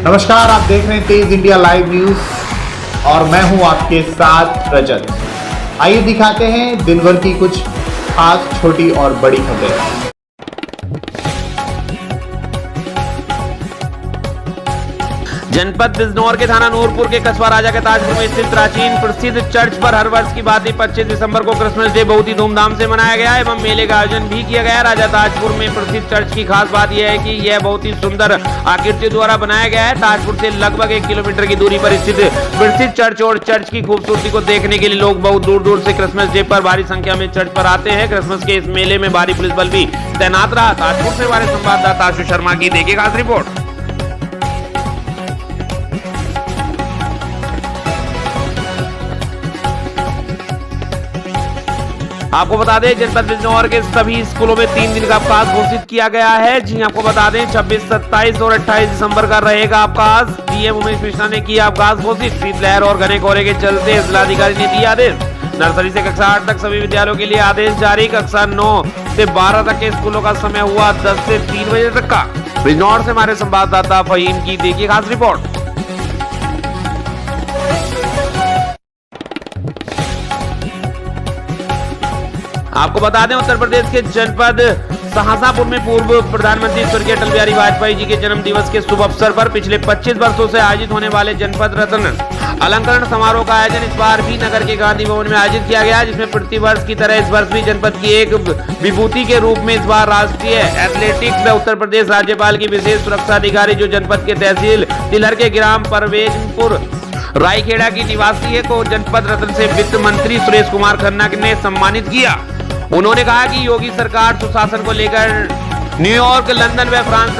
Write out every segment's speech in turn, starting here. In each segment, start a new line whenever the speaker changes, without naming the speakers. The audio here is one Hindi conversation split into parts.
नमस्कार, आप देख रहे हैं तेज इंडिया लाइव न्यूज और मैं हूं आपके साथ रजत। आइए दिखाते हैं दिन भर की कुछ खास छोटी और बड़ी खबरें।
जनपद बिजनौर के थाना नूरपुर के कस्बा राजा के ताजपुर में स्थित प्राचीन प्रसिद्ध चर्च पर हर वर्ष की भांति 25 दिसंबर को क्रिसमस डे बहुत ही धूमधाम से मनाया गया एवं मेले का आयोजन भी किया गया। राजा ताजपुर में प्रसिद्ध चर्च की खास बात यह है कि यह बहुत ही सुंदर आकृतियों द्वारा बनाया गया है। ताजपुर से लगभग 1 किलोमीटर की दूरी पर स्थित प्रसिद्ध चर्च और चर्च की खूबसूरती को देखने के लिए लोग बहुत दूर दूर से क्रिसमस डे पर भारी संख्या में चर्च पर आते हैं। क्रिसमस के इस मेले में भारी पुलिस बल भी तैनात रहा। ताजपुर से हमारे संवाददाता आशु शर्मा की देखिए खास रिपोर्ट। आपको बता दें, जनपद बिजनौर के सभी स्कूलों में 3 दिन का अवकाश घोषित किया गया है। जी आपको बता दें, 26, 27 और 28 दिसंबर का रहेगा अवकाश। डीएम उमेश मिश्रा ने किया अवकाश घोषित। शीतलहर और घने कोहरे के चलते जिलाधिकारी ने दिया आदेश। नर्सरी से कक्षा 8 तक सभी विद्यालयों के लिए आदेश जारी। कक्षा 9 से 12 तक के स्कूलों का समय हुआ 10 से 3 बजे तक का। बिजनौर से हमारे संवाददाता फहीम की देखिए खास रिपोर्ट। आपको बता दें, उत्तर प्रदेश के जनपद शाहजहांपुर में पूर्व प्रधानमंत्री स्वर्गीय अटल बिहारी वाजपेयी जी के जन्म दिवस के शुभ अवसर पर पिछले 25 वर्षों से आयोजित होने वाले जनपद रत्न अलंकरण समारोह का आयोजन इस बार भी नगर के गांधी भवन में आयोजित किया गया, जिसमें प्रतिवर्ष की तरह इस वर्ष भी जनपद की एक विभूति के रूप में इस बार राष्ट्रीय एथलेटिक्स व उत्तर प्रदेश राज्यपाल की विशेष सुरक्षा अधिकारी जो जनपद के तहसील तिलहर के ग्राम परवेजपुर रायखेड़ा की निवासी है को जनपद रत्न से वित्त मंत्री सुरेश कुमार खन्ना ने सम्मानित किया। उन्होंने कहा कि योगी सरकार सुशासन को लेकर न्यूयॉर्क, लंदन व फ्रांस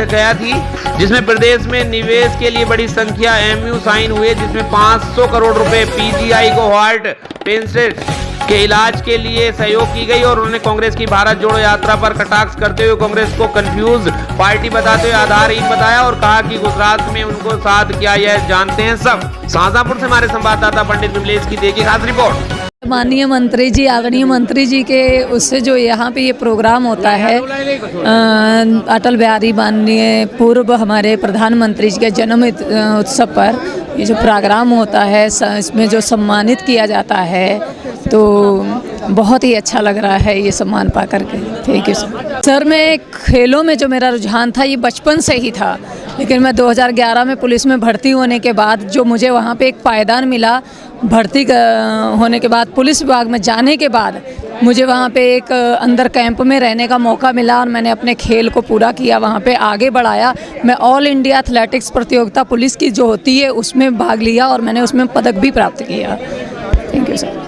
गया थी, जिसमें प्रदेश में निवेश के लिए बड़ी संख्या एमयू साइन हुए, जिसमें 500 करोड़ रुपए पीजीआई को हार्ट पेशेंट के इलाज के लिए सहयोग की गई। और उन्होंने कांग्रेस की भारत जोड़ो यात्रा पर कटाक्ष करते हुए कांग्रेस को कंफ्यूज पार्टी बताते हुए आधारहीन बताया और कहा कि गुजरात में उनको साथ क्या यह जानते हैं सब। शाहजहांपुर से हमारे संवाददाता पंडित विमलेश की देखिए खास रिपोर्ट।
माननीय मंत्री जी, आदरणीय मंत्री जी के उससे जो यहाँ पे ये प्रोग्राम होता है, अटल बिहारी माननीय पूर्व हमारे प्रधानमंत्री जी के जन्म उत्सव पर ये जो प्रोग्राम होता है, इसमें जो सम्मानित किया जाता है, तो बहुत ही अच्छा लग रहा है ये सम्मान पा करके। Thank you sir. मैं खेलों में जो मेरा रुझान था ये बचपन से ही था, लेकिन मैं 2011 में पुलिस में भर्ती होने के बाद जो मुझे वहाँ पे एक पायदान मिला, भर्ती होने के बाद पुलिस विभाग में जाने के बाद मुझे वहाँ पे एक अंदर कैंप में रहने का मौका मिला और मैंने अपने खेल को पूरा किया, वहाँ पे आगे बढ़ाया। मैं ऑल इंडिया एथलेटिक्स प्रतियोगिता पुलिस की जो होती है उसमें भाग लिया और मैंने उसमें पदक भी प्राप्त किया। Thank you sir.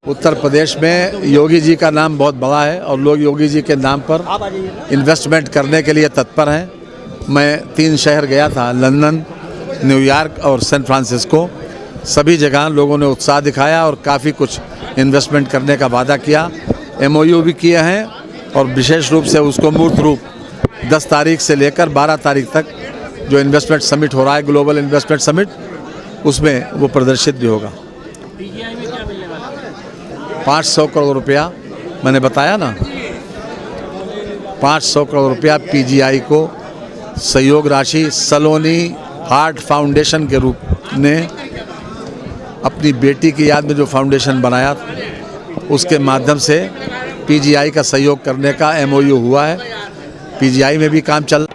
Uttar Pradesh में योगी जी का नाम बहुत बड़ा है और लोग योगी जी के नाम पर इन्वेस्टमेंट करने के लिए तत्पर हैं। मैं 3 शहर गया था, लंदन, न्यूयॉर्क और सैन फ्रांसिस्को। सभी जगह लोगों ने उत्साह दिखाया और काफ़ी कुछ इन्वेस्टमेंट करने का वादा किया। एमओयू भी किए हैं और विशेष रूप से उसको मूर्त रूप 10 तारीख से लेकर 12 तारीख तक जो इन्वेस्टमेंट समिट हो रहा है, ग्लोबल इन्वेस्टमेंट समिट, उसमें वो प्रदर्शित भी होगा। 500 करोड़ रुपया मैंने बताया ना, 500 करोड़ रुपया पीजीआई को सहयोग राशि सलोनी हार्ट फाउंडेशन के रूप ने अपनी बेटी की याद में जो फाउंडेशन बनाया उसके माध्यम से पीजीआई का सहयोग करने का एमओयू हुआ है। पीजीआई में भी काम चल।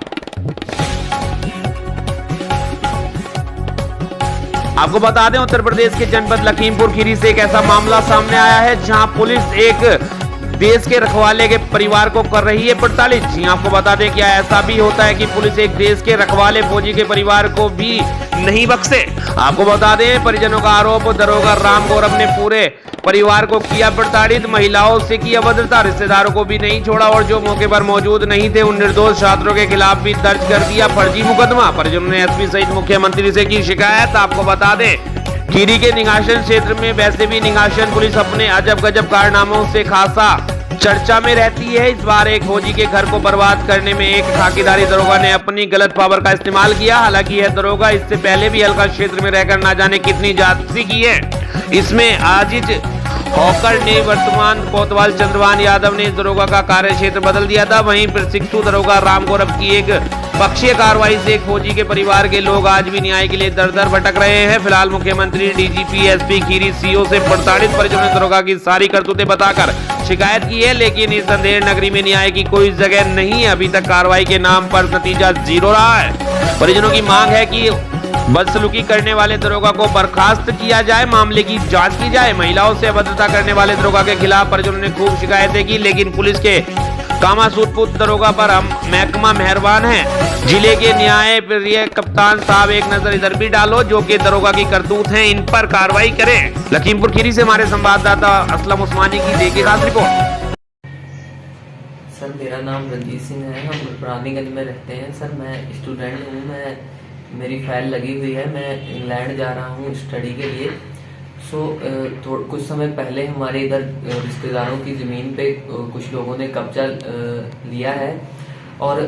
आपको बता दें, उत्तर प्रदेश के जनपद लखीमपुर खीरी से एक ऐसा मामला सामने आया है जहां पुलिस एक देश के रखवाले के परिवार को कर रही है 45। जी आपको बता दें, क्या ऐसा भी होता है कि पुलिस एक देश के रखवाले फौजी के परिवार को भी नहीं बख्शे। आपको बता दें, परिजनों का आरोप, दरोगा राम गौरव ने पूरे परिवार को किया प्रताड़ित, महिलाओं से की अभद्रता, रिश्तेदारों को भी नहीं छोड़ा और जो मौके पर मौजूद नहीं थे उन निर्दोष छात्रों के खिलाफ भी दर्ज कर दिया फर्जी मुकदमा। परिजनों ने एसपी सहित मुख्यमंत्री से की शिकायत। आपको बता दें, खीरी के निगाशन क्षेत्र में वैसे भी निगाशन पुलिस अपने अजब गजब कारनामों से खासा चर्चा में रहती है। इस बार एक फौजी के घर को बर्बाद करने में एक खाकीदारी दरोगा ने अपनी गलत पावर का इस्तेमाल किया। हालांकि यह दरोगा इससे पहले भी हल्का क्षेत्र में रहकर ना जाने कितनी जासूसी की है। इसमें आजिज हॉकर ने वर्तमान कोतवाल चंद्रभान यादव ने इस दरोगा का कार्य क्षेत्र बदल दिया था। वहीं प्रशिक्षु दरोगा राम गौरव की एक पक्षीय कार्रवाई से फौजी के परिवार के लोग आज भी न्याय के लिए दर दर भटक रहे हैं। फिलहाल मुख्यमंत्री, डीजीपी, एसपी खीरी, सीओ से प्रताड़ित परिजनों ने दरोगा की सारी करतूतें बताकर शिकायत की है, लेकिन इस अंधेर नगरी में न्याय की कोई जगह नहीं है। अभी तक कार्रवाई के नाम पर नतीजा 0 रहा है। परिजनों की मांग है कि बदसलूकी करने वाले दरोगा को बर्खास्त किया जाए, मामले की जांच की जाए। महिलाओं से अभद्रता करने वाले दरोगा के खिलाफ परिजनों ने खूब शिकायतें की, लेकिन पुलिस के कामासूरपुत दरोगा पर हम महकमा मेहरबान है। जिले के न्याय प्रिय कप्तान साहब, एक नजर इधर भी डालो, जो कि दरोगा की करतूत हैं, इन पर कार्रवाई करें। लखीमपुर खीरी से हमारे संवाददाता असलम उस्मानी की देखिए खास रिपोर्ट।
सर, मेरा नाम रंजीत सिंह है। हम रानीगंज में रहते हैं। सर, मैं स्टूडेंट हूँ। मेरी फाइल लगी हुई है। मैं इंग्लैंड जा रहा हूँ स्टडी के लिए। कुछ समय पहले हमारे इधर रिश्तेदारों की ज़मीन पे कुछ लोगों ने कब्जा लिया है और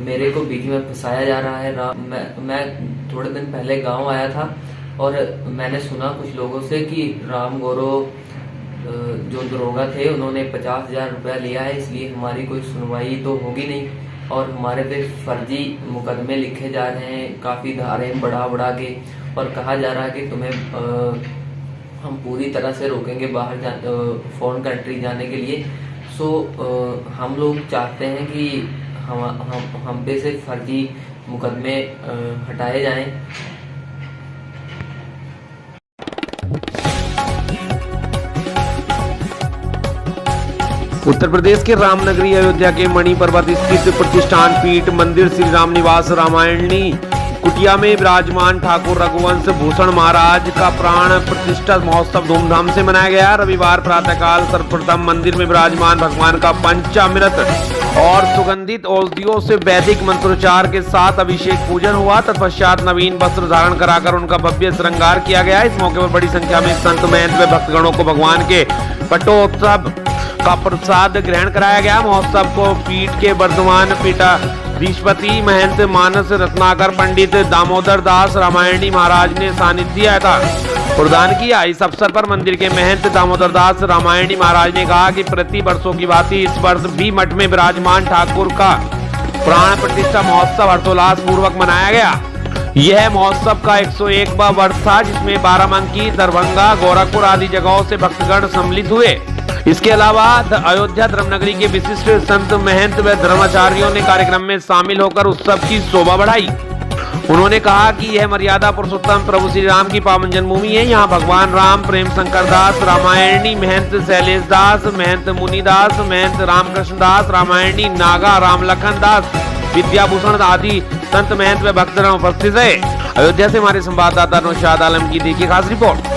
मेरे को बीच में फंसाया जा रहा है। मैं थोड़े दिन पहले गांव आया था और मैंने सुना कुछ लोगों से कि राम गौरव जो दरोगा थे, उन्होंने 50,000 रुपया लिया है, इसलिए हमारी कोई सुनवाई तो होगी नहीं और हमारे पे फर्जी मुकदमे लिखे जा रहे हैं, काफ़ी धारे बढ़ा के, और कहा जा रहा है कि तुम्हें हम पूरी तरह से रोकेंगे बाहर फॉरेन कंट्री जाने के लिए। हम लोग चाहते हैं कि हम पे से फर्जी मुकदमे हटाए जाएं।
उत्तर प्रदेश के रामनगरी अयोध्या के मणि पर्वत स्थित प्रतिष्ठान पीठ मंदिर श्री राम निवास रामायणी कुटिया में विराजमान ठाकुर रघुवंश भूषण महाराज का प्राण प्रतिष्ठा महोत्सव धूमधाम से मनाया गया। रविवार प्रातःकाल सर्वप्रथम मंदिर में विराजमान भगवान का पंचामृत और सुगंधित औषधियों से वैदिक मंत्रोच्चार के साथ अभिषेक पूजन हुआ। तत्पश्चात नवीन वस्त्र धारण कराकर उनका भव्य श्रृंगार किया गया। इस मौके पर बड़ी संख्या में संत महंत व भक्तगणों को भगवान के पटोत्सव का प्रसाद ग्रहण कराया गया। महोत्सव को पीठ के वर्धमान पीठाधीशपति महंत मानस रत्नाकर पंडित दामोदर दास रामायणी महाराज ने सानिध्य था प्रदान किया। इस अवसर पर मंदिर के महंत दामोदर दास रामायणी महाराज ने कहा कि प्रति वर्षों की भांति इस वर्ष भी मठ में विराजमान ठाकुर का प्राण प्रतिष्ठा महोत्सव हर्षोल्लास पूर्वक मनाया गया। यह महोत्सव का 101वां वर्ष था, जिसमें बाराबंकी, दरभंगा, गोरखपुर आदि जगहों से भक्तगण सम्मिलित हुए। इसके अलावा अयोध्या धर्मनगरी के विशिष्ट संत महंत व धर्माचार्यों ने कार्यक्रम में शामिल होकर उत्सव की शोभा बढ़ाई। उन्होंने कहा कि यह मर्यादा पुरुषोत्तम प्रभु श्री राम की पावन जन्मभूमि है। यहाँ भगवान राम, प्रेम शंकर दास रामायणी, महंत शैलेश दास, महंत मुनिदास, महंत रामकृष्ण दास रामायणी, नागा राम लखन दास, विद्याभूषण आदि संत महंत व भक्तगण उपस्थित रहे। अयोध्या से हमारे संवाददाता नौशाद आलम की देखिए खास रिपोर्ट।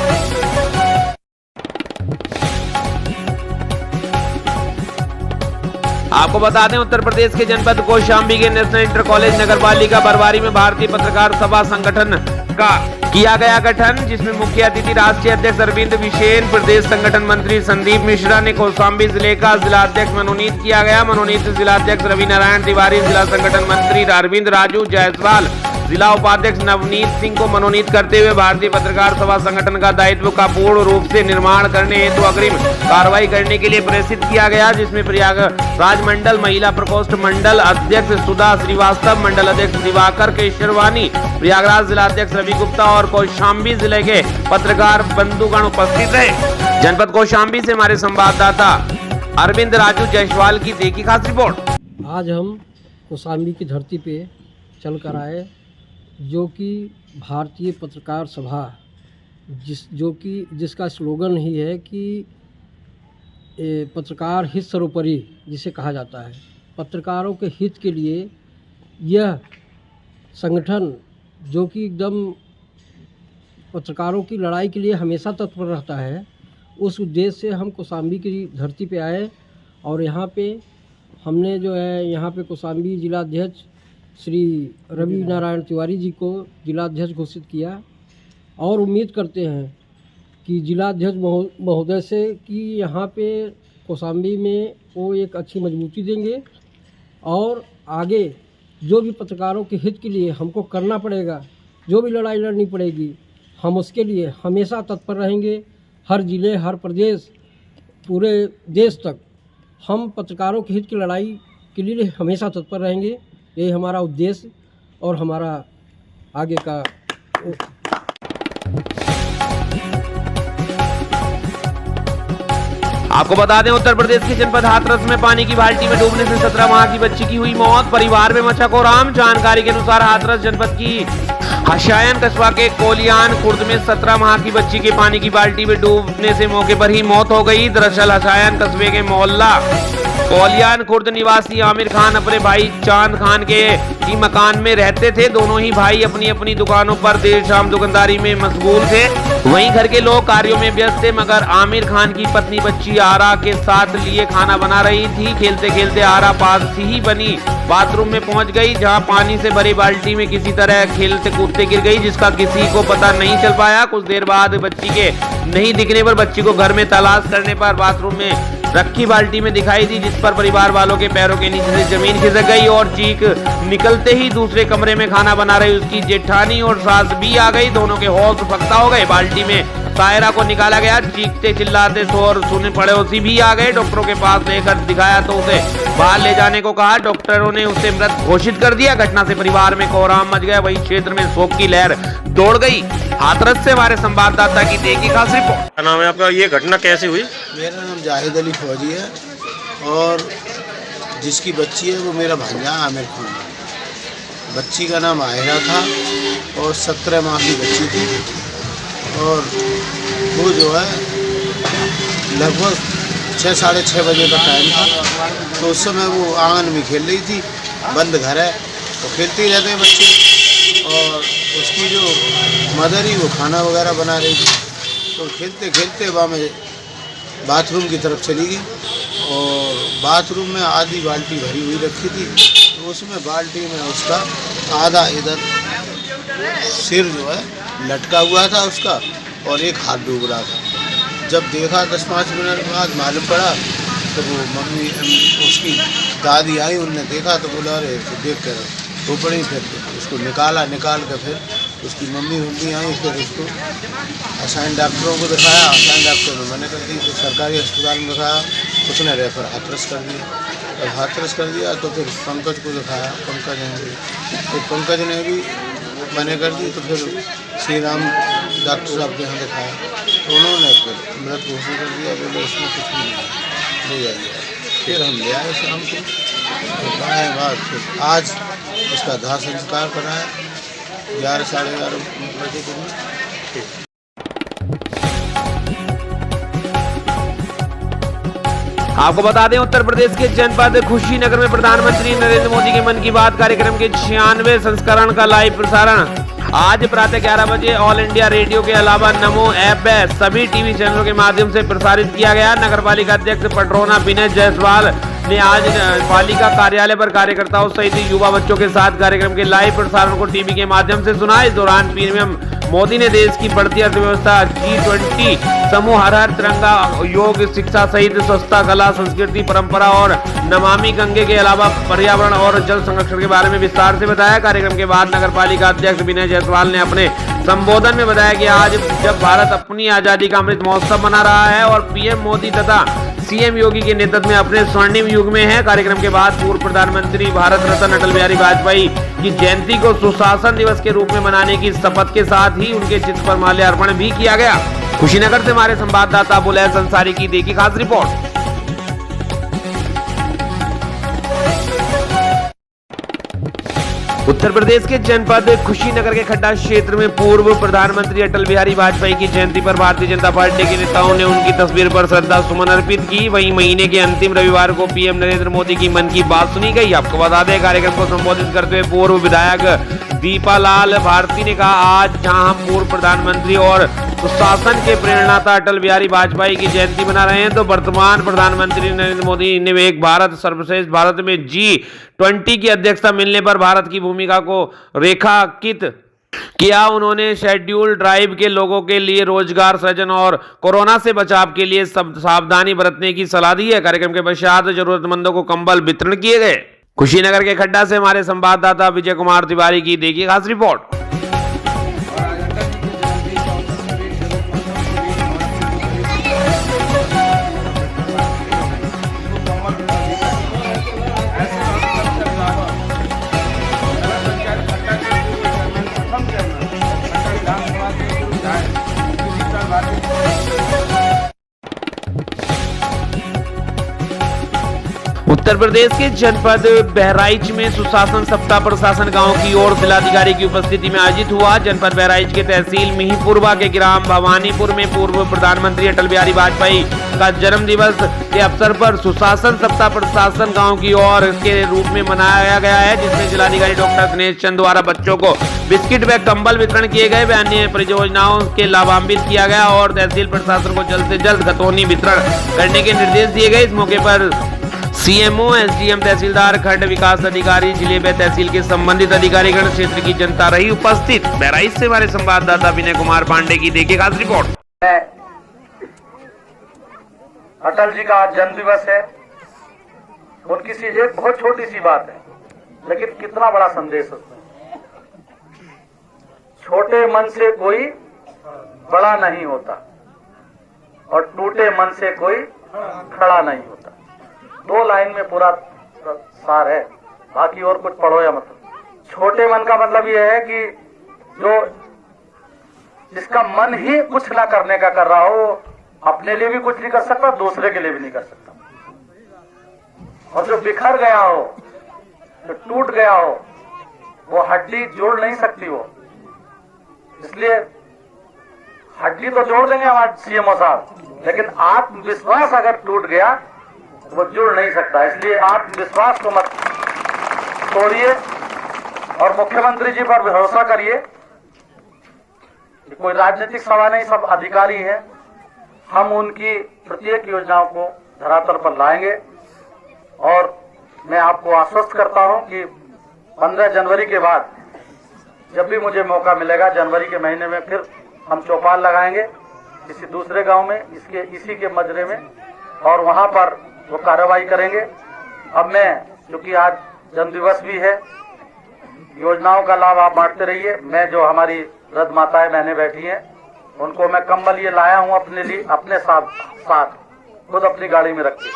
आपको बता दें, उत्तर प्रदेश के जनपद कौशाम्बी के नेशनल इंटर कॉलेज नगरपालिका बरवारी में भारतीय पत्रकार सभा संगठन का किया गया गठन, जिसमें मुख्य अतिथि राष्ट्रीय अध्यक्ष अरविंद विशेन, प्रदेश संगठन मंत्री संदीप मिश्रा ने कौशाम्बी जिले का जिलाध्यक्ष मनोनीत किया गया। मनोनीत जिलाध्यक्ष रवि नारायण तिवारी, जिला संगठन मंत्री अरविंद राजू जायसवाल, जिला उपाध्यक्ष नवनीत सिंह को मनोनीत करते हुए भारतीय पत्रकार सभा संगठन का दायित्व का पूर्ण रूप से निर्माण करने हेतु अग्रिम कार्रवाई करने के लिए प्रेषित किया गया, जिसमें प्रयागराज मंडल महिला प्रकोष्ठ मंडल अध्यक्ष सुधा श्रीवास्तव, मंडल अध्यक्ष दिवाकर केशरवानी, प्रयागराज जिला अध्यक्ष रवि गुप्ता और कौशाम्बी जिले के पत्रकार बंधुगण उपस्थित रहे। जनपद कौशाम्बी से हमारे संवाददाता अरविंद राजू जायसवाल की देखी खास रिपोर्ट।
आज हम कौशाम्बी की धरती पे चल कर आए, जो कि भारतीय पत्रकार सभा जिसका स्लोगन ही है कि पत्रकार हित सर्वोपरि जिसे कहा जाता है। पत्रकारों के हित के लिए यह संगठन, जो कि एकदम पत्रकारों की लड़ाई के लिए हमेशा तत्पर रहता है, उस उद्देश्य से हम कौशाम्बी की धरती पे आए और यहाँ पे हमने जो है यहाँ पे कौशाम्बी जिलाध्यक्ष श्री रवि नारायण तिवारी जी को जिलाध्यक्ष घोषित किया और उम्मीद करते हैं कि जिलाध्यक्ष महोदय से कि यहाँ पे कौशाम्बी में वो एक अच्छी मजबूती देंगे और आगे जो भी पत्रकारों के हित के लिए हमको करना पड़ेगा, जो भी लड़ाई लड़नी पड़ेगी, हम उसके लिए हमेशा तत्पर रहेंगे। हर जिले, हर प्रदेश, पूरे देश तक हम पत्रकारों के हित की लड़ाई के लिए हमेशा तत्पर रहेंगे। यही हमारा उद्देश्य और हमारा आगे का।
आपको बता दें, उत्तर प्रदेश के जनपद हाथरस में पानी की बाल्टी में डूबने से 17 माह की बच्ची की हुई मौत, परिवार में मचा कोहराम। जानकारी के अनुसार हाथरस जनपद की हसायन कस्बा के कोलियान खुर्द में 17 माह की बच्ची के पानी की बाल्टी में डूबने से मौके पर ही मौत हो गई। दरअसल हसायन कस्बे के मोहल्ला कोलियान खुर्द निवासी आमिर खान अपने भाई चांद खान के ही मकान में रहते थे। दोनों ही भाई अपनी अपनी दुकानों पर देर शाम दुकानदारी में मशगूल थे। वहीं घर के लोग कार्यों में व्यस्त थे, मगर आमिर खान की पत्नी बच्ची आरा के साथ लिए खाना बना रही थी। खेलते खेलते आरा पास ही बनी बाथरूम में पहुंच गई, जहां पानी से भरी बाल्टी में किसी तरह खेलते कूदते गिर गई, जिसका किसी को पता नहीं चल पाया। कुछ देर बाद बच्ची के नहीं दिखने पर बच्ची को घर में तलाश करने पर बाथरूम में रखी बाल्टी में दिखाई दी, जिस पर परिवार वालों के पैरों के नीचे से जमीन खिसक गई और चीख निकलते ही दूसरे कमरे में खाना बना रही उसकी जेठानी और सास भी आ गई। दोनों के होश फक्ता हो गए। बाल्टी में सायरा को निकाला गया। चीखते चिल्लाते शोर सुने पड़ोसी भी आ गए। डॉक्टरों के पास लेकर दिखाया तो उसे बाहर ले जाने को कहा। डॉक्टरों ने उसे मृत घोषित कर दिया। घटना से परिवार में कोहराम मच गया। वहीं क्षेत्र में शोक की लहर दौड़ गई। हाथरस से हमारे संवाददाता की देखी खास रिपोर्ट।
क्या नाम है आपका? ये घटना कैसे हुई?
मेरा नाम जाहिद अली फौजी है और जिसकी बच्ची है वो मेरा भांजा आमिर खान है। बच्ची का नाम आयरा था और 17 माह की बच्ची थी और वो जो है लगभग 6 साढ़े 6 बजे का टाइम था। तो उस समय वो आंगन में खेल रही थी। बंद घर है तो खेलते ही रहते हैं बच्चे। और उसकी जो मदर ही वो खाना वगैरह बना रही थी। तो खेलते खेलते वहाँ में बाथरूम की तरफ चली गई और बाथरूम में आधी बाल्टी भरी हुई रखी थी। तो उसमें बाल्टी में उसका आधा इधर सिर जो है लटका हुआ था उसका और एक हाथ डूब रहा था। जब देखा 10-5 मिनट बाद मालूम पड़ा तो वो मम्मी उसकी दादी आई, उनने देखा तो बोला अरे तो देख कर वो पड़ी। फिर उसको निकाल कर फिर उसकी मम्मी आई। फिर उसको हसायन डॉक्टरों को दिखाया। हसायन डॉक्टर ने मना कर दी। तो सरकारी अस्पताल में दिखाया, उसने रेफर हाथरस कर दिया। और हाथरस कर दिया तो फिर पंकज को दिखाया। पंकज ने तो पंकज ने भी मना कर दी। तो फिर श्री राम डॉक्टर साहब के यहाँ दिखाया तो उन्होंने फिर मृत घोषित कर दिया। बोले उसमें कुछ नहीं ले जाइए। फिर हम ले आए शाम को। तो आए बाद फिर आज उसका दाह संस्कार कराया 11 साढ़े 11 बजे के।
आपको बता दें, उत्तर प्रदेश के जनपद खुशीनगर में प्रधानमंत्री नरेंद्र मोदी के मन की बात कार्यक्रम के 96वें संस्करण का लाइव प्रसारण आज प्रातः 11 बजे ऑल इंडिया रेडियो के अलावा नमो ऐप सभी टीवी चैनलों के माध्यम से प्रसारित किया गया। नगर पालिका अध्यक्ष पटरौना विनय जायसवाल ने आज पालिका कार्यालय पर कार्यकर्ताओं सहित युवा बच्चों के साथ कार्यक्रम के लाइव प्रसारण को टीवी के माध्यम से सुना। इस दौरान पीएम मोदी ने देश की बढ़ती अर्थव्यवस्था, G20 समूह, हर तिरंगा, योग, शिक्षा सहित स्वच्छता, कला, संस्कृति, परंपरा और नमामि गंगे के अलावा पर्यावरण और जल संरक्षण के बारे में विस्तार से बताया। कार्यक्रम के बाद नगर पालिका अध्यक्ष विनय जायसवाल ने अपने संबोधन में बताया कि आज जब भारत अपनी आजादी का अमृत महोत्सव मना रहा है और पीएम मोदी तथा सीएम योगी के नेतृत्व में अपने स्वर्णिम युग में है। कार्यक्रम के बाद पूर्व प्रधानमंत्री भारत रत्न अटल बिहारी वाजपेयी की जयंती को सुशासन दिवस के रूप में मनाने की शपथ के साथ ही उनके चित्र पर माल्यार्पण भी किया गया। कुशीनगर से हमारे संवाददाता बुलैस अंसारी की देखी खास रिपोर्ट। उत्तर प्रदेश के जनपद खुशीनगर के खड्डा क्षेत्र में पूर्व प्रधानमंत्री अटल बिहारी वाजपेयी की जयंती पर भारतीय जनता पार्टी के नेताओं ने उनकी तस्वीर पर श्रद्धा सुमन अर्पित की। वहीं महीने के अंतिम रविवार को पीएम नरेंद्र मोदी की मन की बात सुनी गई। आपको बता दें, कार्यक्रम को संबोधित करते हुए पूर्व विधायक दीपालाल भारती ने कहा, आज जहां हम पूर्व प्रधानमंत्री और सुशासन के प्रेरणाता अटल बिहारी वाजपेयी की जयंती मना रहे हैं, तो वर्तमान प्रधानमंत्री नरेंद्र मोदी ने एक भारत सर्वश्रेष्ठ भारत में G20 की अध्यक्षता मिलने पर भारत की भूमिका को रेखांकित किया। उन्होंने शेड्यूल ट्राइब के लोगों के लिए रोजगार सृजन और कोरोना से बचाव के लिए सावधानी बरतने की सलाह दी है। कार्यक्रम के पश्चात जरूरतमंदों को कंबल वितरण किए गए। कुशीनगर के खड्डा से हमारे संवाददाता विजय कुमार तिवारी की देखिए खास रिपोर्ट। उत्तर प्रदेश के जनपद बहराइच में सुशासन सप्ताह प्रशासन गांव की ओर जिलाधिकारी की उपस्थिति में आयोजित हुआ। जनपद बहराइच के तहसील मिहीपुरवा के ग्राम भवानीपुर में पूर्व प्रधानमंत्री अटल बिहारी वाजपेयी का जन्म दिवस के अवसर पर सुशासन सप्ताह प्रशासन गांव की ओर के रूप में मनाया गया है, जिसमें जिलाधिकारी डॉक्टर दिनेश चंद द्वारा बच्चों को बिस्किट व कंबल वितरण किए गए व अन्य परियोजनाओं के लाभान्वित किया गया और तहसील प्रशासन को जल्द से जल्द खतौनी वितरण करने के निर्देश दिए गए। इस मौके पर सीएमओ, एसडीएम, तहसीलदार, खंड विकास अधिकारी, जिले व तहसील के संबंधित अधिकारीगण, क्षेत्र की जनता रही उपस्थित। बहराइच से हमारे संवाददाता विनय कुमार पांडे की देखिए खास रिपोर्ट।
अटल जी का आज जन्म दिवस है। उनकी चीज एक बहुत छोटी सी बात है, लेकिन कितना बड़ा संदेश उसमें। छोटे मन से कोई बड़ा नहीं होता और टूटे मन से कोई खड़ा नहीं होता। 2 लाइन में पूरा सार है, बाकी और कुछ पढ़ो या मतलब। छोटे मन का मतलब यह है कि जो जिसका मन ही कुछ ना करने का कर रहा हो, अपने लिए भी कुछ नहीं कर सकता, दूसरे के लिए भी नहीं कर सकता। और जो बिखर गया हो, जो टूट गया हो, वो हड्डी जोड़ नहीं सकती वो। इसलिए हड्डी तो जोड़ देंगे हमारे सीएमओ साहब, लेकिन आत्मविश्वास अगर टूट गया वो जुड़ नहीं सकता। इसलिए आत्मविश्वास को मत तोड़िए और मुख्यमंत्री जी पर भरोसा करिए। कोई राजनीतिक सभा नहीं, सब अधिकारी हैं। हम उनकी प्रत्येक योजनाओं को धरातल पर लाएंगे और मैं आपको आश्वस्त करता हूं कि 15 जनवरी के बाद जब भी मुझे मौका मिलेगा, जनवरी के महीने में फिर हम चौपाल लगाएंगे किसी दूसरे गांव में, इसी के मजरे में, और वहां पर वो कार्रवाई करेंगे। अब मैं, क्योंकि आज जन्मदिवस भी है, योजनाओं का लाभ आप बांटते रहिए। मैं जो हमारी वृद्ध माताएं बहनें बैठी हैं, उनको मैं कंबल ये लाया हूं अपने लिए, अपने साथ खुद अपनी गाड़ी में रख के।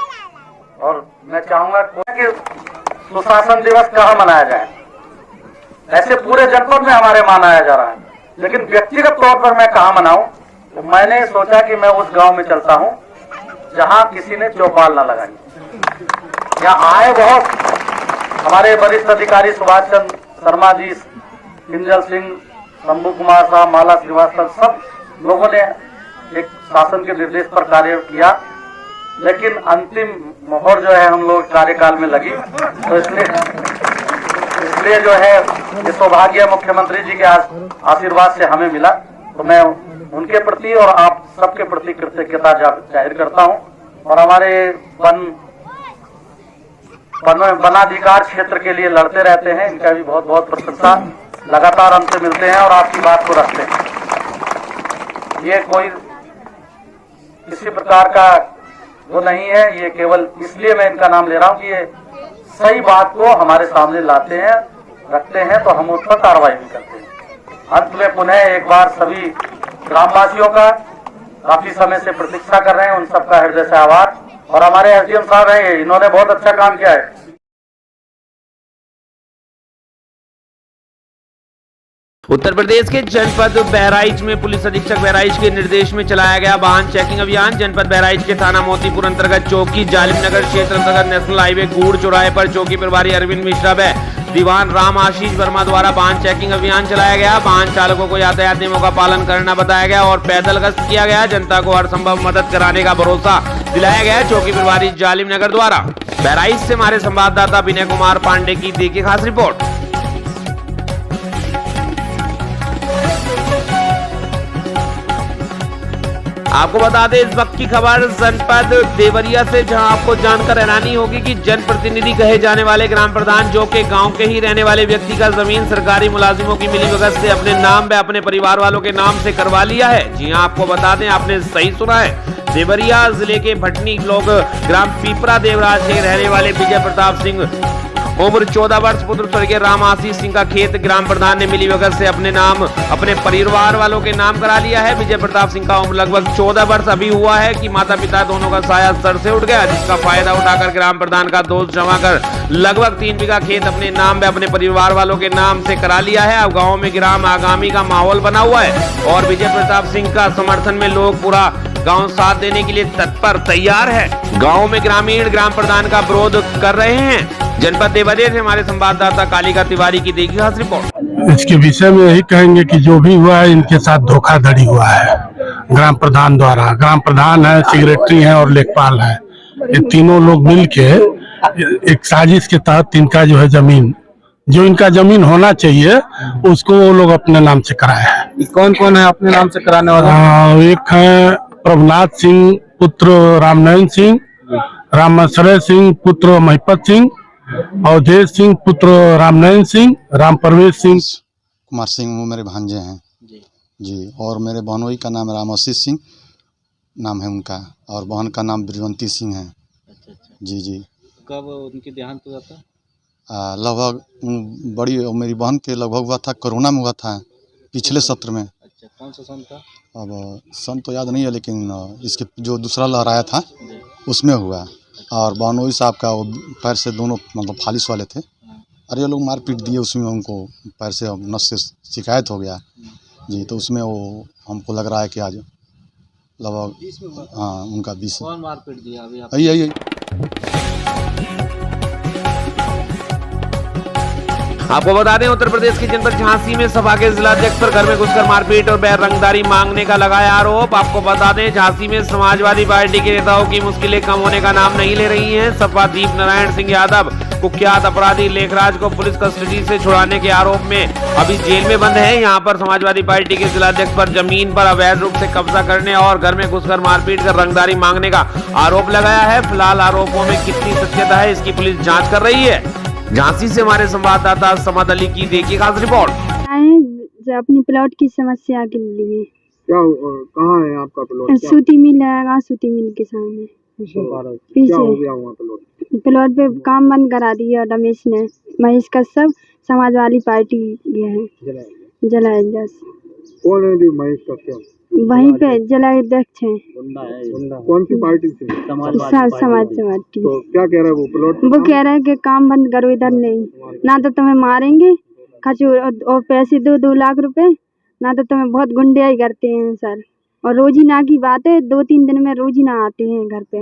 और मैं चाहूंगा कि सुशासन दिवस कहाँ मनाया जाए। ऐसे पूरे जनपद में हमारे मनाया जा रहा है, लेकिन व्यक्तिगत तौर पर मैं कहाँ मनाऊं, तो मैंने सोचा कि मैं उस गांव में चलता हूं जहां किसी ने चौपाल ना लगाई। यहाँ आए बहुत हमारे वरिष्ठ अधिकारी सुभाष चंद्र शर्मा जी, किंजल सिंह, शंभू कुमार साहब, माला श्रीवास्तव, सब लोगों ने एक शासन के निर्देश पर कार्य किया, लेकिन अंतिम मोहर जो है हम लोग कार्यकाल में लगी। तो इसलिए जो है ये सौभाग्य मुख्यमंत्री जी के आशीर्वाद से हमें मिला। तो मैं उनके प्रति और आप सबके प्रति कृतज्ञता जाहिर करता हूं। और हमारे वनाधिकार क्षेत्र के लिए लड़ते रहते हैं, इनका भी बहुत बहुत प्रशंसा। लगातार हमसे मिलते हैं और आपकी बात को रखते हैं। ये कोई किसी प्रकार का वो नहीं है, ये केवल इसलिए मैं इनका नाम ले रहा हूं कि ये सही बात को हमारे सामने लाते हैं, रखते हैं, तो हम उस पर कार्रवाई भी करते हैं। अंत में पुनः एक बार सभी ग्रामवासियों का काफी समय से प्रतीक्षा कर रहे हैं, उन सबका हृदय से आभार। और हमारे एसडीएम साहब हैं, इन्होंने बहुत अच्छा काम किया है।
उत्तर प्रदेश के जनपद बहराइच में पुलिस अधीक्षक बहराइच के निर्देश में चलाया गया वाहन चेकिंग अभियान। जनपद बहराइच के थाना मोतीपुर अंतर्गत चौकी जालिम नगर क्षेत्र अंतर्गत नेशनल हाईवे गूड़ चौराहे पर चौकी प्रभारी अरविंद मिश्रा व दीवान राम आशीष वर्मा द्वारा वाहन चेकिंग अभियान चलाया गया। वाहन चालकों को यातायात नियमों का पालन करना बताया गया और पैदल गश्त किया गया। जनता को हर संभव मदद कराने का भरोसा दिलाया गया चौकी प्रभारी जालिम नगर द्वारा। बहराइच से हमारे संवाददाता विनय कुमार पांडे की देखिए खास रिपोर्ट। आपको बता दें इस वक्त की खबर जनपद देवरिया से, जहां आपको जानकर हैरानी होगी कि जनप्रतिनिधि कहे जाने वाले ग्राम प्रधान, जो के गांव के ही रहने वाले व्यक्ति का जमीन सरकारी मुलाजिमों की मिलीभगत से अपने नाम व अपने परिवार वालों के नाम से करवा लिया है। जी हां, आपको बता दें, आपने सही सुना है। देवरिया जिले के भटनी ब्लॉक ग्राम पीपरा देवराज के रहने वाले विजय प्रताप सिंह उम्र 14 वर्ष पुत्र स्वर्गीय राम आशीष सिंह का खेत ग्राम प्रधान ने मिलीभगत से अपने नाम अपने परिवार वालों के नाम करा लिया है। विजय प्रताप सिंह का उम्र लगभग 14 वर्ष अभी हुआ है कि माता पिता दोनों का साया सर से उठ गया, जिसका फायदा उठाकर ग्राम प्रधान का दोस्त जमा कर लगभग 3 बीघा खेत अपने नाम में अपने परिवार वालों के नाम से करा लिया है। अब गाँव में ग्राम आगामी का माहौल बना हुआ है और विजय प्रताप सिंह का समर्थन में लोग पूरा गांव साथ देने के लिए तत्पर तैयार है। गांव में ग्रामीण ग्राम प्रधान का विरोध कर रहे हैं। जनपद देवादेव से हमारे संवाददाता कालिका तिवारी की देखिए खास रिपोर्ट।
इसके विषय में यही कहेंगे कि जो भी हुआ है इनके साथ धोखाधड़ी हुआ है ग्राम प्रधान द्वारा। ग्राम प्रधान है, सेक्रेटरी है और लेखपाल है, ये तीनों लोग मिलके एक साजिश के तहत इनका जो है जमीन, जो इनका जमीन होना चाहिए उसको वो लोग अपने नाम से कराए हैं।
कौन कौन है अपने नाम से कराने वाला?
एक है प्रभुनाथ सिंह पुत्र रामनयन सिंह, रामाश्रय सिंह पुत्र महिपत सिंह, अवधेश सिंह पुत्र रामनयन सिंह, राम परवेश सिंह।
कुमार सिंह वो मेरे भांजे हैं जी। और मेरे बहनोई का नाम राम आशीष सिंह नाम है उनका, और बहन का नाम ब्रजवंती सिंह है। जी जी।
कब उनकी देहांत हुआ था?
लगभग बड़ी मेरी बहन के लगभग हुआ था, कोरोना में हुआ था पिछले सत्र में।
अच्छा, कौन सा सन था?
अब सन तो याद नहीं है, लेकिन इसके जो दूसरा लहराया था उसमें हुआ। और बहनोई साहब का वो पैर से दोनों मतलब फालिश वाले थे, अरे ये लोग मार पीट दिए, उसमें उनको पैर से नस से शिकायत हो गया जी। तो उसमें वो हमको लग रहा है कि आज लगभग हाँ उनका 20।
कौन मार पीट दिया अभी?
यही
आपको बता दें उत्तर प्रदेश के जनपद झांसी में सपा के जिलाध्यक्ष पर घर में घुसकर मारपीट और बैरंगदारी मांगने का लगाया आरोप। आपको बता दें झांसी में समाजवादी पार्टी के नेताओं की मुश्किलें कम होने का नाम नहीं ले रही हैं। सपा दीप नारायण सिंह यादव कुख्यात अपराधी लेखराज को पुलिस कस्टडी से छुड़ाने के आरोप में अभी जेल में बंद है। यहाँ पर समाजवादी पार्टी के जिलाध्यक्ष पर जमीन पर अवैध रूप से कब्जा करने और घर में घुसकर मारपीट कर रंगदारी मांगने का आरोप लगाया है। फिलहाल आरोपों में कितनी सत्यता है इसकी पुलिस जाँच कर रही है। झांसी से हमारे संवाददाता समद अली की देखिए खास रिपोर्ट।
अपनी प्लॉट की समस्या के लिए।
क्या कहाँ है आपका प्लॉट?
सूती मिल है, सूती मिल के सामने पीछे।
क्या हो गया वहाँ
प्लॉट पे काम बंद करा दिया रमेश ने, महेश कश्यप समाजवादी पार्टी गए हैं जलाए।
कौन है जो महेश कश्यप?
वहीं पे जिलाध्यक्ष है।
कौन सी पार्टी से?
समाजवादी।
तो क्या कह रहा है वो प्लॉट?
वो कह रहा है कि काम बंद करो, इधर नहीं, ना तो तुम्हें मारेंगे खचूर और पैसे 2 लाख रुपए, ना तो तुम्हें बहुत गुंडियाई करते हैं सर। और रोजीना की बात है, 2-3 दिन में रोजीना आते हैं घर पे।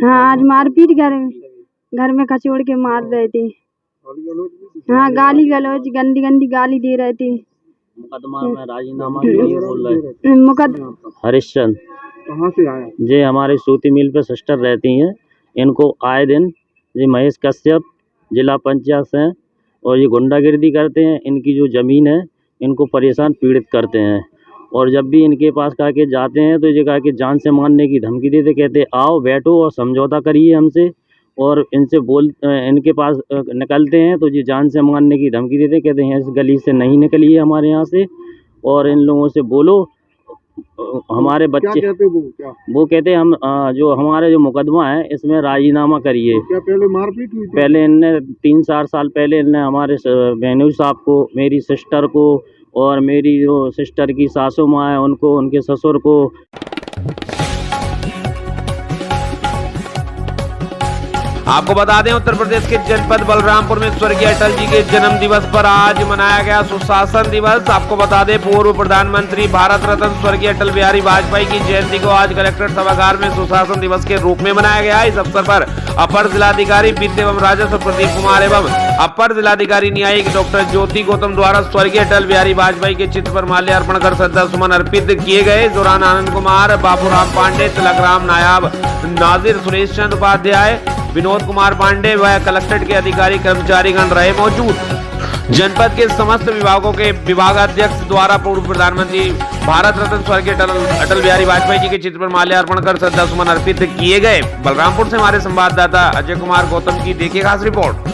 हाँ आज मारपीट घर में खचोड़ के मार रहे थे। हाँ गाली गलौज गंदी गाली दे रहे थे।
मुकदमा में राजीनामा बोल रहे।
हरिश्चंद
कहाँ से आया?
जे हमारे सूती मिल पे सिस्टर रहती हैं, इनको आए दिन जी महेश कश्यप जिला पंचायत से और ये गुंडागिर्दी करते हैं। इनकी जो ज़मीन है इनको परेशान पीड़ित करते हैं और जब भी इनके पास कहा के जाते हैं तो ये कहा कि जान से मारने की धमकी देते, कहते आओ बैठो और समझौता करिए हमसे। और इनसे इनके पास निकलते हैं तो ये जान से मारने की धमकी देते, कहते हैं इस गली से नहीं निकलिए हमारे यहाँ से और इन लोगों से बोलो हमारे बच्चे।
क्या कहते
वो कहते हम जो हमारे जो मुकदमा है इसमें राजीनामा करिए।
क्या पहले मारपीट हुई थी?
पहले इनने 3-4 साल पहले इनने हमारे बहनोई साहब को, मेरी सिस्टर को और मेरी जो सिस्टर की सासू माँ है उनको, उनके ससुर को।
आपको बता दें उत्तर प्रदेश के जनपद बलरामपुर में स्वर्गीय अटल जी के जन्म दिवस पर आज मनाया गया सुशासन दिवस। आपको बता दें पूर्व प्रधानमंत्री भारत रत्न स्वर्गीय अटल बिहारी वाजपेयी की जयंती को आज कलेक्ट्रेट सभागार में सुशासन दिवस के रूप में मनाया गया। इस अवसर पर अपर जिलाधिकारी वित्त एवं राजस्व प्रदीप कुमार एवं अपर जिलाधिकारी न्यायिक डॉक्टर ज्योति गौतम द्वारा स्वर्गीय अटल बिहारी वाजपेयी के चित्र पर माल्यार्पण कर श्रद्धा सुमन अर्पित किए गए। दौरान आनंद कुमार, बाबूराम पांडे, तिलकराम नायाब, नाजिर, सुरेश चंद उपाध्याय, विनोद कुमार पांडे व कलेक्ट्रेट के अधिकारी कर्मचारीगण रहे मौजूद। जनपद के समस्त विभागों के विभागाध्यक्ष द्वारा पूर्व प्रधानमंत्री भारत रत्न स्वर्गीय अटल बिहारी वाजपेयी जी के चित्र पर माल्यार्पण कर श्रद्धा सुमन अर्पित किए गए। बलरामपुर से हमारे संवाददाता अजय कुमार गौतम की देखिए खास रिपोर्ट।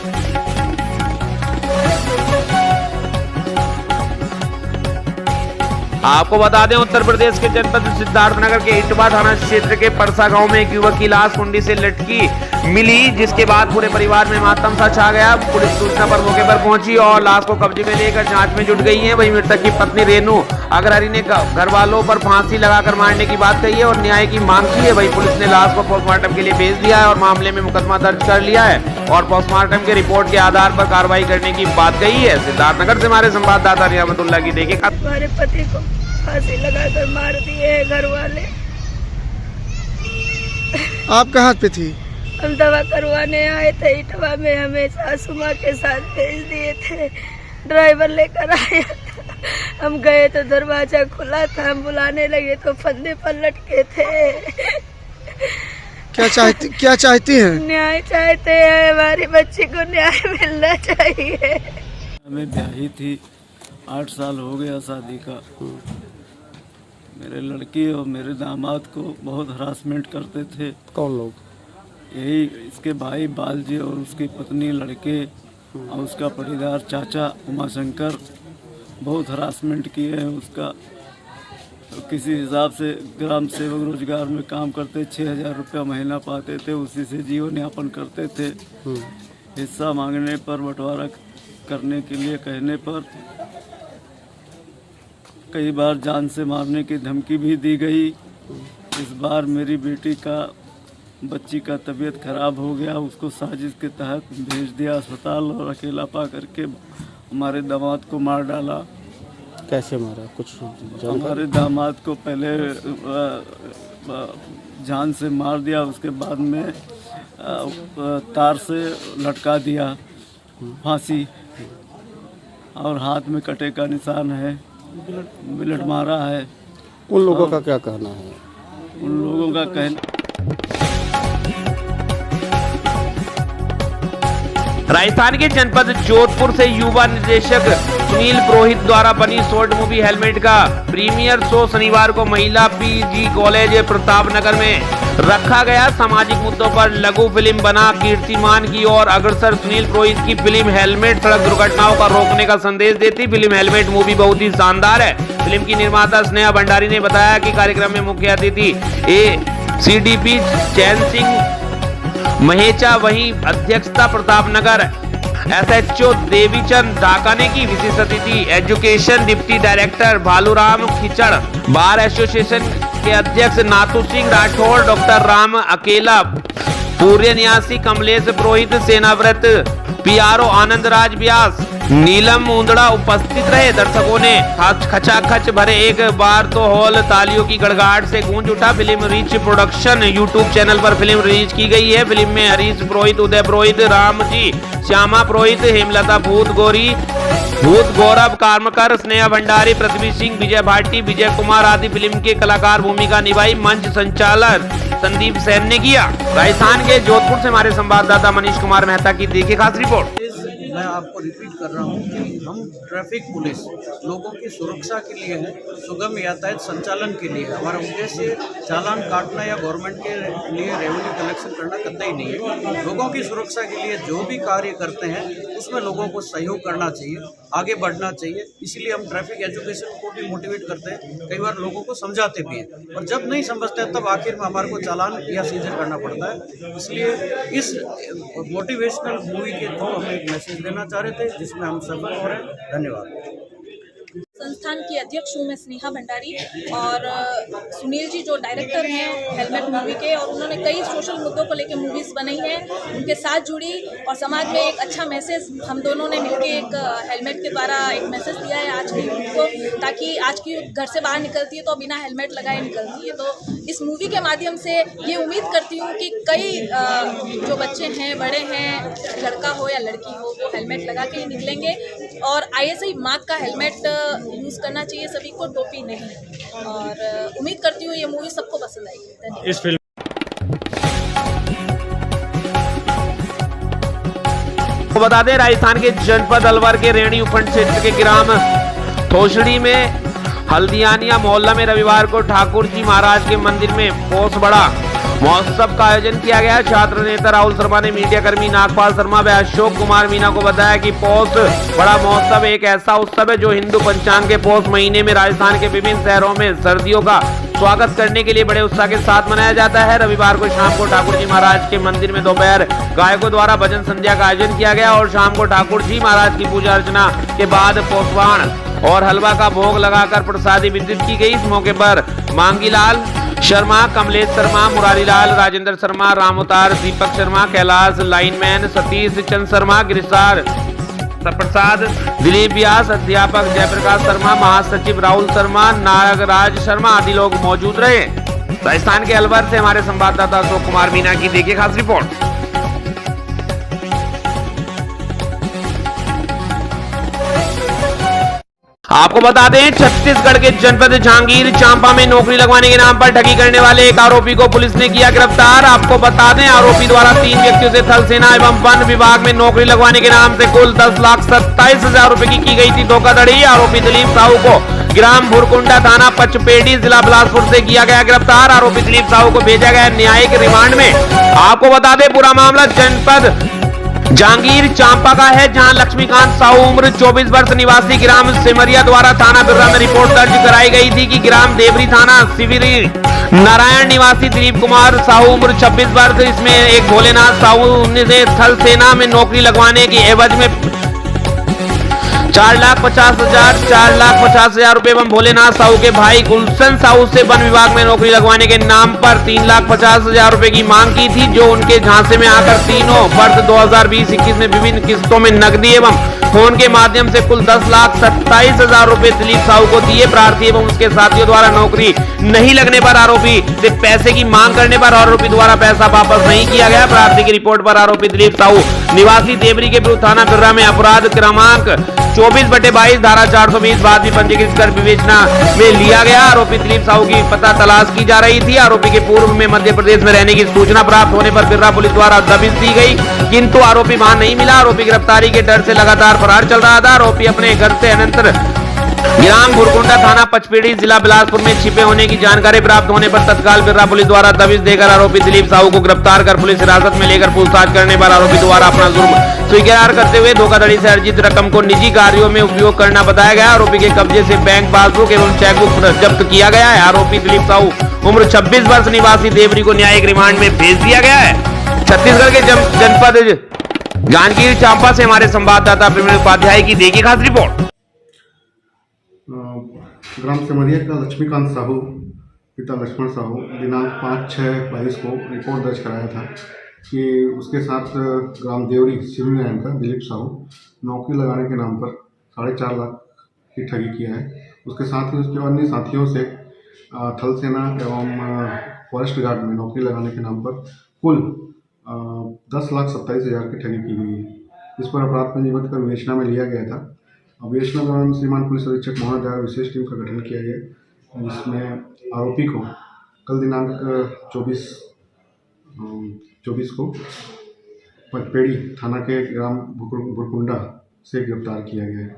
आपको बता दें उत्तर प्रदेश के जनपद सिद्धार्थनगर के इटवा थाना क्षेत्र के परसा गांव में एक युवक की लाश कुंडी से लटकी मिली, जिसके बाद पूरे परिवार में मातम सा छा गया। पुलिस सूचना पर मौके पर पहुंची और लाश को कब्जे में लेकर जांच में जुट गई है। वहीं मृतक की पत्नी रेनू अग्रहरि ने घर वालों पर फांसी लगाकर मारने की बात कही है और न्याय की मांग की है। वहीं पुलिस ने लाश को पोस्टमार्टम के लिए भेज दिया है और मामले में मुकदमा दर्ज कर लिया है और पोस्टमार्टम के रिपोर्ट के आधार पर कार्रवाई करने की बात कही है। सिद्धार्थनगर से हमारे संवाददाता रियामतुल्लाह की देखिए।
हमारे पति को फांसी लगाकर मार दिए है घर वाले।
आप कहाँ पे थी?
हम दवा करवाने आए थे इटवा में, हमें सासू माँ के साथ भेज दिए थे। ड्राइवर लेकर आया था, हम गए तो दरवाजा खुला था, हम बुलाने लगे तो फंदे पर लटके थे।
क्या चाहती हैं?
न्याय चाहते हैं, हमारी बच्ची को न्याय मिलना चाहिए।
हमें ब्याही थी, 8 साल हो गया शादी का। मेरे लड़की और मेरे दामाद को बहुत हरासमेंट करते थे।
कौन लोग?
यही इसके भाई बालजी और उसकी पत्नी, लड़के और उसका पटीदार चाचा उमाशंकर बहुत हरासमेंट किए हैं उसका। तो किसी हिसाब से ग्राम सेवक रोजगार में काम करते, 6000 रुपया महीना पाते थे, उसी से जीवन यापन करते थे। हिस्सा मांगने पर, बंटवारा करने के लिए कहने पर कई बार जान से मारने की धमकी भी दी गई। इस बार मेरी बेटी का बच्ची का तबीयत खराब हो गया, उसको साजिश के तहत भेज दिया अस्पताल और अकेला पा करके हमारे दामाद को मार डाला।
कैसे मारा? कुछ
हमारे दामाद को पहले जान से मार दिया, उसके बाद में तार से लटका दिया फांसी और हाथ में कटे का निशान है, बिलट मारा है।
उन लोगों का क्या कहना है?
उन लोगों का कहना
राजस्थान के जनपद जोधपुर से युवा निर्देशक सुनील पुरोहित द्वारा बनी शॉर्ट मूवी हेलमेट का प्रीमियर शो शनिवार को महिला पीजी कॉलेज प्रतापनगर में रखा गया। सामाजिक मुद्दों पर लघु फिल्म बना कीर्तिमान की ओर अग्रसर सुनील पुरोहित की फिल्म हेलमेट सड़क दुर्घटनाओं का रोकने का संदेश देती। फिल्म हेलमेट मूवी बहुत ही शानदार है। फिल्म की निर्माता स्नेहा भंडारी ने बताया कि कार्यक्रम में मुख्य अतिथि ACDP चैन सिंह महेचा, वहीं अध्यक्षता प्रतापनगर SHO देवीचंद डाकाने की, विशेष अतिथि education deputy director Bhaluram Khichar, bar association के अध्यक्ष नाथू सिंह राठौड़, डॉक्टर राम अकेला, पूर्व न्यासी कमलेश पुरोहित, सेनाव्रत PRO आनंद राज व्यास, नीलम मुंदड़ा उपस्थित रहे। दर्शकों ने खचाखच भरे एक बार तो हॉल तालियों की गड़गड़ाहट से गूंज उठा। Film reach production YouTube channel पर फिल्म रिलीज की गई है। फिल्म में हरीश पुरोहित, उदय पुरोहित, रामजी, श्यामा पुरोहित, हेमलता भूत, गौरव कार्मकर, स्नेहा भंडारी, पृथ्वी सिंह, विजय भाटी, विजय कुमार आदि फिल्म के कलाकार भूमिका निभाई। मंच संचालन संदीप सेन ने किया। राजस्थान के जोधपुर से हमारे संवाददाता मनीष कुमार मेहता की देखिए खास रिपोर्ट।
मैं आपको रिपीट कर रहा हूँ कि हम ट्रैफिक पुलिस लोगों की सुरक्षा के लिए है, सुगम यातायात संचालन के लिए। हमारा उद्देश्य चालान काटना या गवर्नमेंट के लिए रेवेन्यू कलेक्शन करना कतई नहीं है। लोगों की सुरक्षा के लिए जो भी कार्य करते हैं उसमें लोगों को सहयोग करना चाहिए, आगे बढ़ना चाहिए। इसीलिए हम ट्रैफिक एजुकेशन को भी मोटिवेट करते हैं, कई बार लोगों को समझाते भी हैं, और जब नहीं समझते हैं तब आखिर में हमारे को चालान या सीजर करना पड़ता है। इसलिए इस मोटिवेशनल मूवी के थ्रू हम एक मैसेज देना चाह रहे थे, जिसमें हम सफल हो रहे हैं। धन्यवाद।
संस्थान की अध्यक्ष हूँ मैं स्नेहा भंडारी, और सुनील जी जो डायरेक्टर हैं हेलमेट मूवी के, और उन्होंने कई सोशल मुद्दों को लेकर मूवीज़ बनाई हैं, उनके साथ जुड़ी और समाज में एक अच्छा मैसेज हम दोनों ने मिलकर एक हेलमेट के द्वारा एक मैसेज दिया है आज की यूथ को, ताकि आज की यूथ घर से बाहर निकलती है तो बिना हेलमेट लगाए निकलती है। तो इस मूवी के माध्यम से ये उम्मीद करती हूँ कि कई जो बच्चे हैं, बड़े हैं, लड़का हो या लड़की हो, वो हेलमेट लगा के ही निकलेंगे। और ISI मार्क का हेलमेट यूज़ करना चाहिए सभी को, टोपी नहीं। और उम्मीद करती हूँ ये मूवी सबको पसंद आएगी। इस फिल्म
को बता दें राजस्थान के जनपद अलवर के रेणी उपखंड क्षेत्र के ग्राम थोसड़ी में हल्दियानिया मोहल्ला में रविवार को ठाकुर जी महाराज के मंदिर में पोस बड़ा महोत्सव का आयोजन किया गया। छात्र नेता राहुल शर्मा ने मीडिया कर्मी नागपाल शर्मा व अशोक कुमार मीना को बताया कि पौष बड़ा महोत्सव एक ऐसा उत्सव है जो हिंदू पंचांग के पौष महीने में राजस्थान के विभिन्न शहरों में सर्दियों का स्वागत करने के लिए बड़े उत्साह के साथ मनाया जाता है। रविवार को शाम को ठाकुर जी महाराज के मंदिर में दोपहर गायकों द्वारा भजन संध्या का आयोजन किया गया और शाम को ठाकुर जी महाराज की पूजा अर्चना के बाद पौषवाण और हलवा का भोग लगाकर प्रसादी वितरित की गई। इस मौके पर मांगीलाल शर्मा, कमलेश शर्मा, मुरारी लाल, राजेंद्र शर्मा, रामोतार, दीपक शर्मा, कैलाश लाइनमैन, सतीश चंद शर्मा, गिरिसार प्रसाद, दिलीप व्यास, अध्यापक जयप्रकाश शर्मा, महासचिव राहुल शर्मा, नागराज शर्मा आदि लोग मौजूद रहे। राजस्थान के अलवर से हमारे संवाददाता अशोक कुमार मीना की देखिए खास रिपोर्ट। आपको बता दें, छत्तीसगढ़ के जनपद जहांगीर चांपा में नौकरी लगवाने के नाम पर ठगी करने वाले एक आरोपी को पुलिस ने किया गिरफ्तार। आपको बता दें, आरोपी द्वारा 3 व्यक्तियों से थल सेना एवं वन विभाग में नौकरी लगवाने के नाम से कुल 10,27,000 रुपए की गई थी धोखाधड़ी। आरोपी दिलीप साहू को ग्राम भुरकुंडा थाना पचपेड़ी जिला बिलासपुर से किया गया गिरफ्तार। आरोपी दिलीप साहू को भेजा गया न्यायिक रिमांड में। आपको बता दें, पूरा मामला जनपद जहांगीर चांपा का है, जहां लक्ष्मीकांत साहू उम्र 24 वर्ष निवासी ग्राम सिमरिया द्वारा थाना बिर्रा में रिपोर्ट दर्ज कराई गई थी कि ग्राम देवरी थाना शिविरी नारायण निवासी दिलीप कुमार साहू उम्र 26 वर्ष, इसमें एक भोलेनाथ साहू ने थल सेना में नौकरी लगवाने की एवज में 4,50,000 रुपए एवं भोलेनाथ साहू के भाई गुलशन साहू से वन विभाग में नौकरी लगवाने के नाम पर 3,50,000 रुपए की मांग की थी, जो उनके झांसे में आकर तीनों वर्ष 2020-21 में विभिन्न किस्तों में नकदी एवं फोन के माध्यम से कुल 10,27,000 रुपए दिलीप साहू को दिए। प्रार्थी एवं उसके साथियों द्वारा नौकरी नहीं लगने पर आरोपी से पैसे की मांग करने पर आरोपी द्वारा पैसा वापस नहीं किया गया। प्रार्थी की रिपोर्ट पर आरोपी दिलीप साहू निवासी देवरी के विरुद्ध थाना बिर्रा में अपराध क्रमांक 24/22 धारा 420 बाद भी पंजीकृत कर विवेचना में लिया गया। आरोपी दिलीप साहू की पता तलाश की जा रही थी। आरोपी के पूर्व में मध्य प्रदेश में रहने की सूचना प्राप्त होने पर बिर्रा पुलिस द्वारा दबिश दी गई, किंतु आरोपी वहां नहीं मिला। आरोपी गिरफ्तारी के डर से लगातार फरार चल रहा था। आरोपी अपने घर से अनंतर ग्राम भुरकुंडा थाना पचपेड़ी जिला बिलासपुर में छिपे होने की जानकारी प्राप्त होने पर तत्काल बिर्रा पुलिस द्वारा दबिश देकर आरोपी दिलीप साहू को गिरफ्तार कर पुलिस हिरासत में लेकर पूछताछ करने पर आरोपी द्वारा अपना जुर्म स्वीकार करते हुए धोखाधड़ी से अर्जित रकम को निजी कार्यों में उपयोग करना बताया गया। आरोपी के कब्जे से बैंक पासबुक एवं चेकबुक जब्त किया गया है। आरोपी दिलीप साहू उम्र 26 वर्ष निवासी देवरी को न्यायिक रिमांड में भेज दिया गया है। छत्तीसगढ़ के जनपद जांजगीर चांपा से हमारे संवाददाता प्रवीण उपाध्याय की देखिए खास रिपोर्ट।
ग्राम सिमरिया का लक्ष्मीकांत साहू पिता लक्ष्मण साहू दिनांक 5/6/22 को रिपोर्ट दर्ज कराया था कि उसके साथ ग्राम देवरी शिवनारायण का दिलीप साहू नौकरी लगाने के नाम पर 4.5 लाख की ठगी किया है। उसके साथ ही उसके अन्य साथियों से थल सेना एवं फॉरेस्ट गार्ड में नौकरी लगाने के नाम पर कुल 10,27,000 की ठगी की गई है। इस पर अपराध पंजीबद्ध कर विवेचना में लिया गया था। विवेचना के दौरान श्रीमान पुलिस अधीक्षक महोदय द्वारा विशेष टीम का गठन किया गया, जिसमें आरोपी को कल दिनांक 24 को पचपेड़ी थाना के ग्राम भुरकुंडा से गिरफ्तार किया गया है।